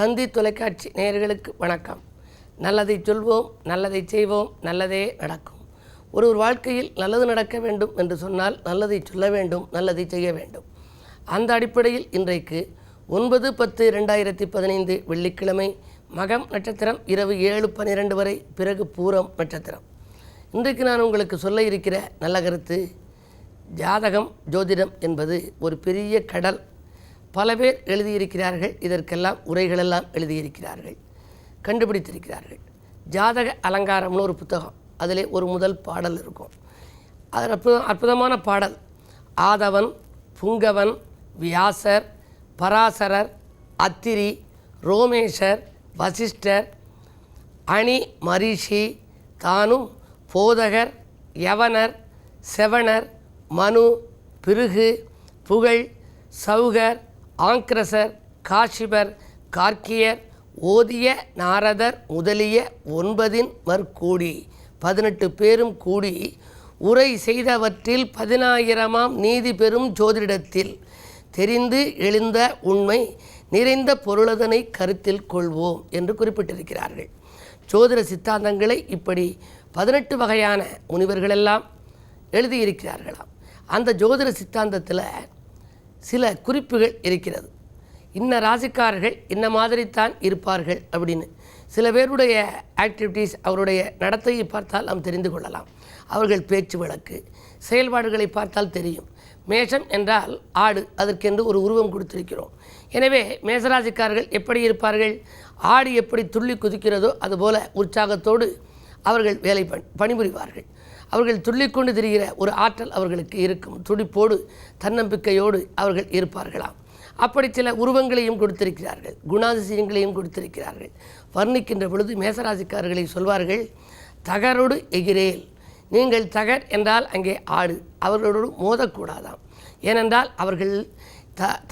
தந்தி தொலைக்காட்சி நேயர்களுக்கு வணக்கம். நல்லதை சொல்வோம், நல்லதை செய்வோம், நல்லதே நடக்கும். ஒரு வாழ்க்கையில் நல்லது நடக்க வேண்டும் என்று சொன்னால் நல்லதை சொல்ல வேண்டும், நல்லதை செய்ய வேண்டும். அந்த அடிப்படையில் இன்றைக்கு 9/10/2015 வெள்ளிக்கிழமை மகம் நட்சத்திரம் இரவு 7:12 வரை, பிறகு பூரம் நட்சத்திரம். இன்றைக்கு நான் உங்களுக்கு சொல்ல இருக்கிற நல்ல கருத்து, ஜாதகம் ஜோதிடம் என்பது ஒரு பெரிய கடல். பல பேர் எழுதியிருக்கிறார்கள், இதற்கெல்லாம் உரைகளெல்லாம் எழுதியிருக்கிறார்கள், கண்டுபிடித்திருக்கிறார்கள். ஜாதக அலங்காரம்னு ஒரு புத்தகம், அதிலே ஒரு முதல் பாடல் இருக்கும். அது அற்புதமான பாடல். ஆதவன், புங்கவன், வியாசர், பராசரர், அத்திரி, ரோமேஷர், வசிஷ்டர், அணி மரிஷி, தானும் போதகர், யவனர், செவணர், மனு, பிருகு, புகழ், சௌகர், ஆங்கிரசர், காஷிபர், கார்க்கியர், ஓதிய நாரதர் முதலிய 9 கூடி 18 பேரும் கூடி உரை செய்தவற்றில் 10,000ஆம் நீதி பெறும் ஜோதிடத்தில் தெரிந்து எழுந்த உண்மை நிறைந்த பொருளதனை கருத்தில் கொள்வோம் என்று குறிப்பிட்டிருக்கிறார்கள். ஜோதிட சித்தாந்தங்களை இப்படி 18 வகையான முனிவர்களெல்லாம் எழுதியிருக்கிறார்களாம். அந்த ஜோதிட சித்தாந்தத்தில் சில குறிப்புகள் இருக்கிறது. இன்ன ராசிக்காரர்கள் இன்ன மாதிரி தான் இருப்பார்கள் அப்படின்னு. சில பேருடைய ஆக்டிவிட்டீஸ், அவருடைய நடத்தையை பார்த்தால் நாம் தெரிந்து கொள்ளலாம். அவர்கள் பேச்சு வழக்கு, செயல்பாடுகளை பார்த்தால் தெரியும். மேஷம் என்றால் ஆடு, அதற்கென்று ஒரு உருவம் கொடுத்திருக்கிறோம். எனவே மேசராசிக்காரர்கள் எப்படி இருப்பார்கள்? ஆடு எப்படி துள்ளி குதிக்கிறதோ அதுபோல உற்சாகத்தோடு அவர்கள் வேலை பணிபுரிவார்கள். அவர்கள் துள்ளிக்கொண்டு திரிகிற ஒரு ஆற்றல் அவர்களுக்கு இருக்கும். துடிப்போடு தன்னம்பிக்கையோடு அவர்கள் இருப்பார்களாம். அப்படி சில உருவங்களையும் கொடுத்திருக்கிறார்கள், குணாதிசயங்களையும் கொடுத்திருக்கிறார்கள். வர்ணிக்கின்ற பொழுது மேசராசிக்காரர்களை சொல்வார்கள், தகரோடு எகிரேல். நீங்கள் தகர் என்றால் அங்கே ஆடு, அவர்களோடு மோதக்கூடாதாம். ஏனென்றால் அவர்கள்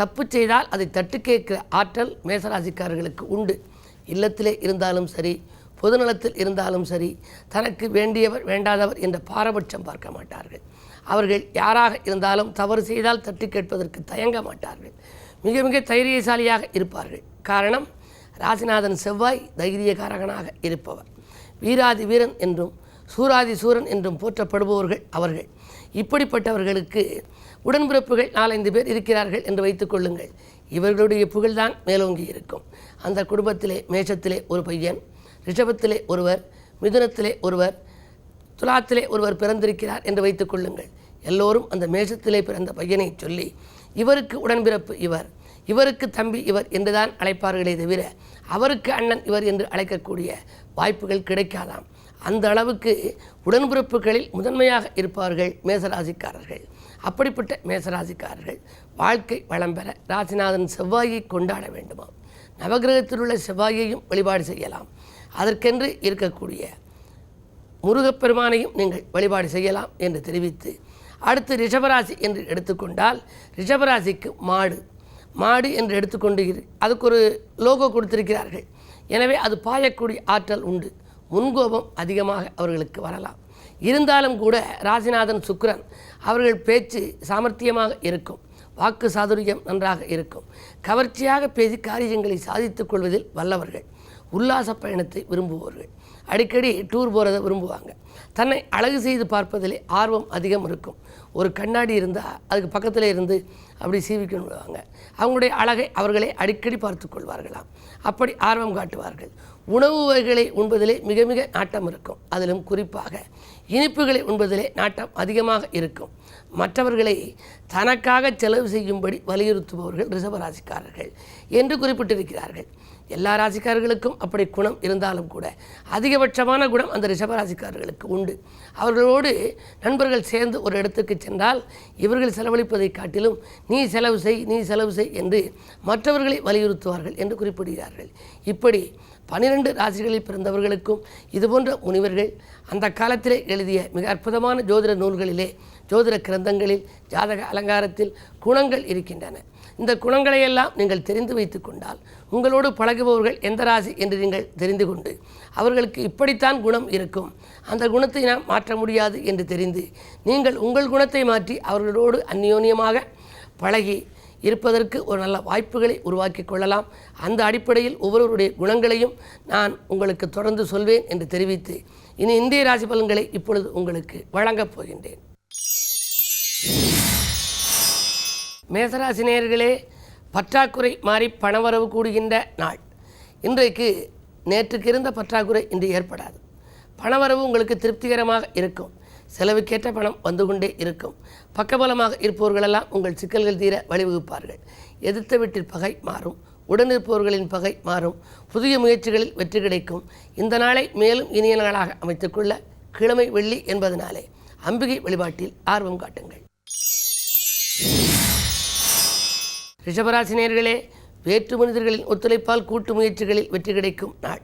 தப்பு செய்தால் அதை தட்டு கேட்கிற ஆற்றல் மேசராசிக்காரர்களுக்கு உண்டு. இல்லத்திலே இருந்தாலும் சரி, பொதுநலத்தில் இருந்தாலும் சரி, தனக்கு வேண்டியவர் வேண்டாதவர் என்ற பாரபட்சம் பார்க்க மாட்டார்கள். அவர்கள் யாராக இருந்தாலும் தவறு செய்தால் தட்டி கேட்பதற்கு தயங்க மாட்டார்கள். மிக மிக தைரியசாலியாக இருப்பார்கள். காரணம், ராசிநாதன் செவ்வாய் தைரியகாரகனாக இருப்பவர். வீராதி வீரன் என்றும் சூராதி சூரன் என்றும் போற்றப்படுபவர்கள் அவர்கள். இப்படிப்பட்டவர்களுக்கு உடன்பிறப்புகள் 4-5 பேர் இருக்கிறார்கள் என்று வைத்துக் கொள்ளுங்கள். இவர்களுடைய புகழ்தான் மேலோங்கி இருக்கும். அந்த குடும்பத்திலே மேஷத்திலே ஒரு பையன், ரிஷபத்திலே ஒருவர், மிதுனத்திலே ஒருவர், துலாத்திலே ஒருவர் பிறந்திருக்கிறார் என்று வைத்துக் கொள்ளுங்கள். எல்லோரும் அந்த மேஷத்திலே பிறந்த பையனை சொல்லி இவருக்கு உடன்பிறப்பு இவர், இவருக்கு தம்பி இவர் என்றுதான் அழைப்பார்களே தவிர அவருக்கு அண்ணன் இவர் என்று அழைக்கக்கூடிய வாய்ப்புகள் கிடைக்காதாம். அந்த அளவுக்கு உடன்பிறப்புகளில் முதன்மையாக இருப்பார்கள் மேசராசிக்காரர்கள். அப்படிப்பட்ட மேசராசிக்காரர்கள் வாழ்க்கை வளம் பெற ராசிநாதன் செவ்வாயை கொண்டாட வேண்டுமாம். நவகிரகத்தில் உள்ள செவ்வாயையும் வழிபாடு செய்யலாம். அதற்கென்று இருக்கக்கூடிய முருகப்பெருமானையும் நீங்கள் வழிபாடு செய்யலாம் என்று தெரிவித்து, அடுத்து ரிஷபராசி என்று எடுத்துக்கொண்டால், ரிஷபராசிக்கு மாடு என்று எடுத்துக்கொண்டு அதுக்கு ஒரு லோகோ கொடுத்திருக்கிறார்கள். எனவே அது பாயக்கூடிய ஆற்றல் உண்டு. முன்கோபம் அதிகமாக அவர்களுக்கு வரலாம். இருந்தாலும் கூட ராசிநாதன் சுக்கிரன், அவர்கள் பேச்சு சாமர்த்தியமாக இருக்கும், வாக்கு சாதுரியம் நன்றாக இருக்கும், கவர்ச்சியாக பேசி காரியங்களை சாதித்துக் கொள்வதில் வல்லவர்கள், உல்லாச பயணத்தை விரும்புபவர்கள், அடிக்கடி டூர் போகிறத விரும்புவாங்க, தன்னை அழகு செய்து பார்ப்பதிலே ஆர்வம் அதிகம் இருக்கும். ஒரு கண்ணாடி இருந்தால் அதுக்கு பக்கத்தில் இருந்து அப்படி சீவிக்கொள்வாங்க. அவங்களுடைய அழகை அவர்களே அடிக்கடி பார்த்து கொள்வார்களாம். அப்படி ஆர்வம் காட்டுவார்கள். உணவு வகைகளை உண்பதிலே மிக மிக நாட்டம் இருக்கும். அதிலும் குறிப்பாக இனிப்புகளை உண்பதிலே நாட்டம் அதிகமாக இருக்கும். மற்றவர்களை தனக்காக செலவு செய்யும்படி வலியுறுத்துபவர்கள் ரிஷபராசிக்காரர்கள் என்று குறிப்பிட்டிருக்கிறார்கள். எல்லா ராசிக்காரர்களுக்கும் அப்படி குணம் இருந்தாலும் கூட அதிகபட்சமான குணம் அந்த ரிஷபராசிக்காரர்களுக்கு உண்டு. அவர்களோடு நண்பர்கள் சேர்ந்து ஒரு இடத்துக்கு சென்றால் இவர்கள் செலவழிப்பதை காட்டிலும் நீ செலவு செய் என்று மற்றவர்களை வலியுறுத்துவார்கள் என்று குறிப்பிடுகிறார்கள். இப்படி 12 ராசிகளில் பிறந்தவர்களுக்கும் இதுபோன்ற முனிவர்கள் அந்த காலத்திலே எழுதிய மிக அற்புதமான ஜோதிட நூல்களிலே, ஜோதிட கிரந்தங்களில், ஜாதக அலங்காரத்தில் குணங்கள் இருக்கின்றன. இந்த குணங்களையெல்லாம் நீங்கள் தெரிந்து வைத்து கொண்டால், உங்களோடு பழகுபவர்கள் எந்த ராசி என்று நீங்கள் தெரிந்து கொண்டு அவர்களுக்கு இப்படித்தான் குணம் இருக்கும், அந்த குணத்தை நாம் மாற்ற முடியாது என்று தெரிந்து நீங்கள் உங்கள் குணத்தை மாற்றி அவர்களோடு அந்யோன்யமாக பழகி இருப்பதற்கு ஒரு நல்ல வாய்ப்புகளை உருவாக்கி கொள்ளலாம். அந்த அடிப்படையில் ஒவ்வொருவருடைய குணங்களையும் நான் உங்களுக்கு தொடர்ந்து சொல்வேன் என்று தெரிவித்து இனி இந்திய ராசி பலன்களை இப்பொழுது உங்களுக்கு வழங்கப் போகின்றேன். மேசராசி நேயர்களே, பற்றாக்குறை மாறி பணவரவு கூடுகின்ற நாள். இன்றைக்கு நேற்றுக்கு இருந்த பற்றாக்குறை இன்று ஏற்படாது. பணவரவு உங்களுக்கு திருப்திகரமாக இருக்கும். செலவுக்கேற்ற பணம் வந்து கொண்டே இருக்கும். பக்கபலமாக இருப்பவர்களெல்லாம் உங்கள் சிக்கல்கள் தீர வழிவகுப்பார்கள். எதிர்த்த வீட்டில் பகை மாறும். உடனிருப்பவர்களின் பகை மாறும். புதிய முயற்சிகளில் வெற்றி கிடைக்கும். இந்த நாளை மேலும் இனிய நாளாக அமைத்துக்கொள்ள கிழமை வெள்ளி என்பதனாலே அம்பிகை வழிபாட்டில் ஆர்வம் காட்டுங்கள். ரிஷபராசி நேயர்களே, வேற்று மனிதர்களின் ஒத்துழைப்பால் கூட்டு முயற்சிகளில் வெற்றி கிடைக்கும் நாள்.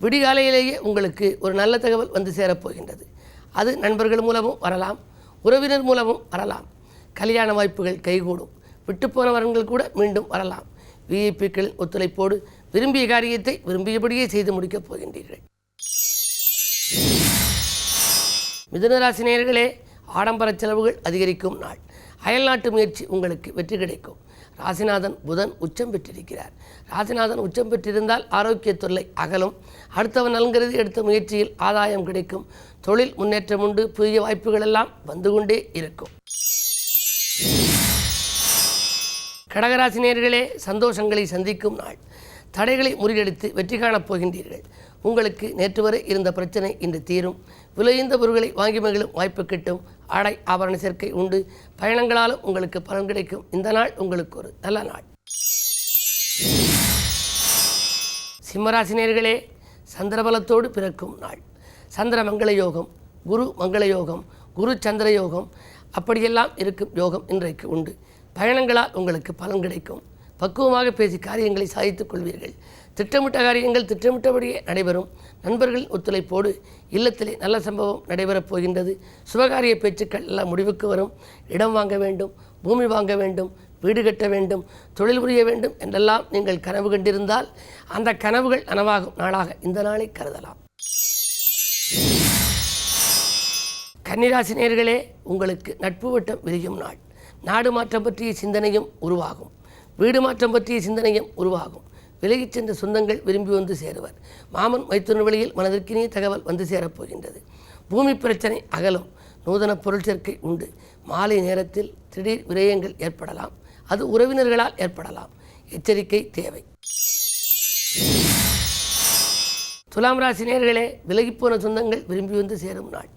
விடிகாலையிலேயே உங்களுக்கு ஒரு நல்ல தகவல் வந்து சேரப்போகின்றது. அது நண்பர்கள் மூலமும் வரலாம், உறவினர் மூலமும் வரலாம். கல்யாண வாய்ப்புகள் கைகூடும். விட்டுப்போன வரன்கள் கூட மீண்டும் வரலாம். விஐபிக்களின் ஒத்துழைப்போடு விரும்பிய காரியத்தை விரும்பியபடியே செய்து முடிக்கப் போகின்றீர்கள். மிதுனராசி நேயர்களே, ஆடம்பர செலவுகள் அதிகரிக்கும் நாள். அயல்நாட்டு முயற்சி உங்களுக்கு வெற்றி கிடைக்கும். ராசிநாதன் புதன் உச்சம் பெற்றிருக்கிறார். ராசிநாதன் உச்சம் பெற்றிருந்தால் ஆரோக்கிய தொல்லை அகலும். அடுத்தவன் நலன்கிறது எடுத்த முயற்சியில் ஆதாயம் கிடைக்கும். தொழில் முன்னேற்றம் உண்டு. புதிய வாய்ப்புகள் எல்லாம் வந்து கொண்டே இருக்கும். கடகராசி நேயர்களே, சந்தோஷங்களை சந்திக்கும் நாள். தடைகளை முறியடித்து வெற்றி காணப் போகின்றீர்கள். உங்களுக்கு நேற்று வரை இருந்த பிரச்சனை இன்று தீரும். விலையுந்த பொருட்களை வாங்கி மகிழும் வாய்ப்பு கிட்டும். ஆடை ஆபரண சேர்க்கை உண்டு. பயணங்களாலும் உங்களுக்கு பலன் கிடைக்கும். இந்த நாள் உங்களுக்கு ஒரு நல்ல நாள். சிம்மராசி நேயர்களே, சந்திரபலத்தோடு பிறக்கும் நாள். சந்திர மங்கள யோகம், குரு மங்கள யோகம், குரு சந்திர யோகம், அப்படியெல்லாம் இருக்கும் யோகம் இன்றைக்கு உண்டு. பயணங்களால் உங்களுக்கு பலன் கிடைக்கும். பக்குவமாக பேசி காரியங்களை சாதித்துக் கொள்வீர்கள். திட்டமிட்ட காரியங்கள் திட்டமிட்டபடியே நடைபெறும். நண்பர்களின் ஒத்துழைப்போடு இல்லத்திலே நல்ல சம்பவம் நடைபெறப் போகின்றது. சுபகாரிய பேச்சுக்கள் எல்லாம் முடிவுக்கு வரும். இடம் வாங்க வேண்டும், பூமி வாங்க வேண்டும், வீடு கட்ட வேண்டும், தொழில் புரிய வேண்டும் என்றெல்லாம் நீங்கள் கனவு கண்டிருந்தால் அந்த கனவுகள் நனவாகும் நாளாக இந்த நாளை கருதலாம். கன்னிராசி நேயர்களே, உங்களுக்கு நட்பு வட்டம் விரியும் நாள். நாடு மாற்றம் பற்றிய சிந்தனையும் உருவாகும். வீடு மாற்றம் பற்றிய சிந்தனையும் உருவாகும். விலகிச் சென்ற சொந்தங்கள் விரும்பி வந்து சேருவர். மாமன் மைத்துனர் வழியில் மனதிற்கினிய தகவல் வந்து சேரப்போகின்றது. பூமி பிரச்சனை அகலும். நூதன பொருள் சேர்க்கை உண்டு. மாலை நேரத்தில் திடீர் விரயங்கள் ஏற்படலாம். அது உறவினர்களால் ஏற்படலாம். எச்சரிக்கை தேவை. துலாம் ராசி நேயர்களே, விலகிப்போன சொந்தங்கள் விரும்பி வந்து சேரும் நாள்.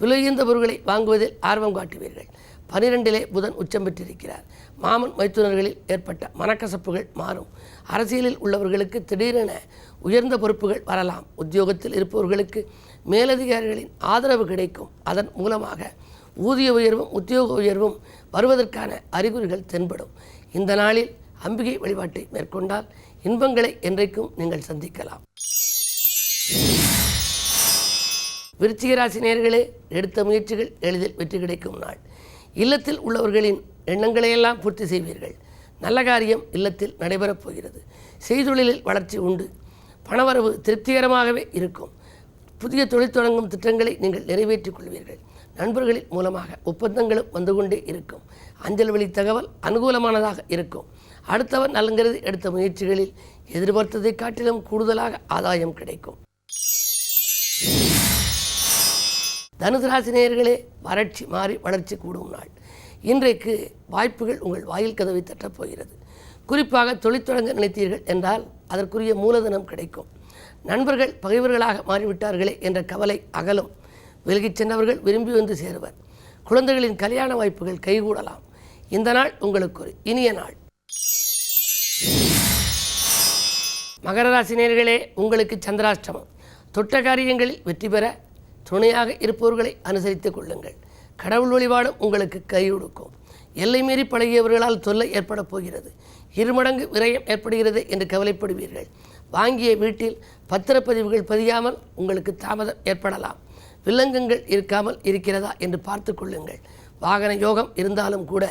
விலையுந்த பொருட்களை வாங்குவதில் ஆர்வம் காட்டுவீர்கள். 12 புதன் உச்சம் பெற்றிருக்கிறார். மாமன் மைத்துனர்களில் ஏற்பட்ட மனக்கசப்புகள் மாறும். அரசியலில் உள்ளவர்களுக்கு திடீரென உயர்ந்த பொறுப்புகள் வரலாம். உத்தியோகத்தில் இருப்பவர்களுக்கு மேலதிகாரிகளின் ஆதரவு கிடைக்கும். அதன் மூலமாக ஊதிய உயர்வும் உத்தியோக உயர்வும் வருவதற்கான அறிகுறிகள் தென்படும். இந்த நாளில் அம்பிகை வழிபாட்டை மேற்கொண்டால் இன்பங்களை என்றைக்கும் நீங்கள் சந்திக்கலாம். விருச்சிக ராசி நேயர்களே, எடுத்த முயற்சிகள் எளிதில் வெற்றி கிடைக்கும் நாள். இல்லத்தில் உள்ளவர்களின் எண்ணங்களையெல்லாம் பூர்த்தி செய்வீர்கள். நல்ல காரியம் இல்லத்தில் நடைபெறப் போகிறது. செய்தொழிலில் வளர்ச்சி உண்டு. பணவரவு திருப்திகரமாகவே இருக்கும். புதிய தொழில் தொடங்கும் திட்டங்களை நீங்கள் நிறைவேற்றிக் கொள்வீர்கள். நண்பர்களின் மூலமாக ஒப்பந்தங்களும் வந்து கொண்டே இருக்கும். அஞ்சல் வழி தகவல் அனுகூலமானதாக இருக்கும். அடுத்தவர் நலங்கிறது எடுத்த முயற்சிகளில் எதிர்பார்த்ததை காட்டிலும் கூடுதலாக ஆதாயம் கிடைக்கும். தனுசு ராசி நேயர்களே, வறட்சி மாறி வளர்ச்சி கூடும் நாள். இன்றைக்கு வாய்ப்புகள் உங்கள் வாயில் கதவை தட்டப்போகிறது. குறிப்பாக தொழில் தொடங்க நினைத்தீர்கள் என்றால் அதற்குரிய மூலதனம் கிடைக்கும். நண்பர்கள் பகைவர்களாக மாறிவிட்டார்களே என்ற கவலை அகலும். விலகிச் சென்றவர்கள் விரும்பி வந்து சேருவர். குழந்தைகளின் கல்யாண வாய்ப்புகள் கைகூடலாம். இந்த நாள் உங்களுக்கு ஒரு இனிய நாள். மகர ராசி நேயர்களே, உங்களுக்கு சந்திராஷ்டமம். தொட்ட காரியங்களில் வெற்றி பெற துணையாக இருப்பவர்களை அனுசரித்துக் கொள்ளுங்கள். கடவுள் வழிபாடும் உங்களுக்கு கை கொடுக்கும். எல்லை மீறி பழகியவர்களால் தொல்லை ஏற்பட போகிறது. இருமடங்கு விரயம் ஏற்படுகிறது என்று கவலைப்படுவீர்கள். வாங்கிய வீட்டில் பத்திரப்பதிவுகள் பதியாமல் உங்களுக்கு தாமதம் ஏற்படலாம். வில்லங்கங்கள் இருக்காமல் இருக்கிறதா என்று பார்த்து கொள்ளுங்கள். வாகன யோகம் இருந்தாலும் கூட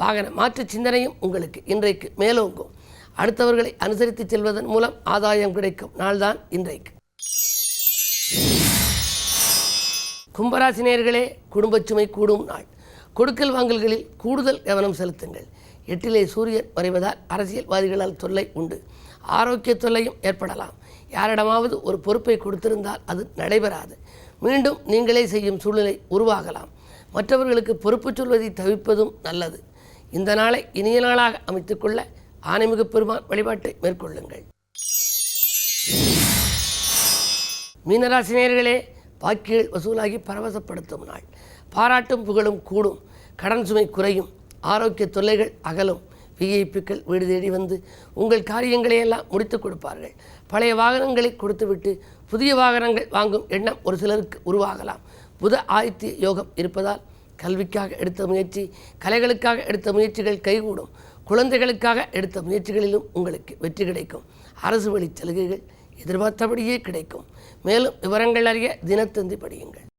வாகன மாற்று சிந்தனையும் உங்களுக்கு இன்றைக்கு மேலோங்கும். அடுத்தவர்களை அனுசரித்து செல்வதன் மூலம் ஆதாயம் கிடைக்கும் நாள்தான் இன்றைக்கு. கும்பராசி நேயர்களே, குடும்பச் சுமை கூடும் நாள். கொடுக்கல் வாங்கல்களில் கூடுதல் கவனம் செலுத்துங்கள். 8லே சூரியன் மறைவதால் அரசியல்வாதிகளால் தொல்லை உண்டு. ஆரோக்கிய தொல்லையும் ஏற்படலாம். யாரிடமாவது ஒரு பொறுப்பை கொடுத்திருந்தால் அது நடைபெறாது. மீண்டும் நீங்களே செய்யும் சூழ்நிலை உருவாகலாம். மற்றவர்களுக்கு பொறுப்பு சொல்வதை தவிர்ப்பதும் நல்லது. இந்த நாளை இனிய நாளாக அமைத்துக்கொள்ள ஆனைமிகு பெருமான் வழிபாட்டை மேற்கொள்ளுங்கள். மீனராசி நேயர்களே, பாக்கிகள் வசூலாகி பரவசப்படுத்தும் நாள். பாராட்டும் புகழும் கூடும். கடன் சுமை குறையும். ஆரோக்கிய தொல்லைகள் அகலும். விஐபிக்கள் வீடு தேடி வந்து உங்கள் காரியங்களை எல்லாம் முடித்து கொடுப்பார்கள். பழைய வாகனங்களை கொடுத்துவிட்டு புதிய வாகனங்கள் வாங்கும் எண்ணம் ஒரு சிலருக்கு உருவாகலாம். புத ஆதித்ய யோகம் இருப்பதால் கல்விக்காக எடுத்த முயற்சி, கலைகளுக்காக எடுத்த முயற்சிகள் கைகூடும். குழந்தைகளுக்காக எடுத்த முயற்சிகளிலும் உங்களுக்கு வெற்றி கிடைக்கும். அரசு வழி சலுகைகள் எதிர்பார்த்தபடியே கிடைக்கும். மேலும் விவரங்கள் அறிய தினத்தந்தி படியுங்கள்.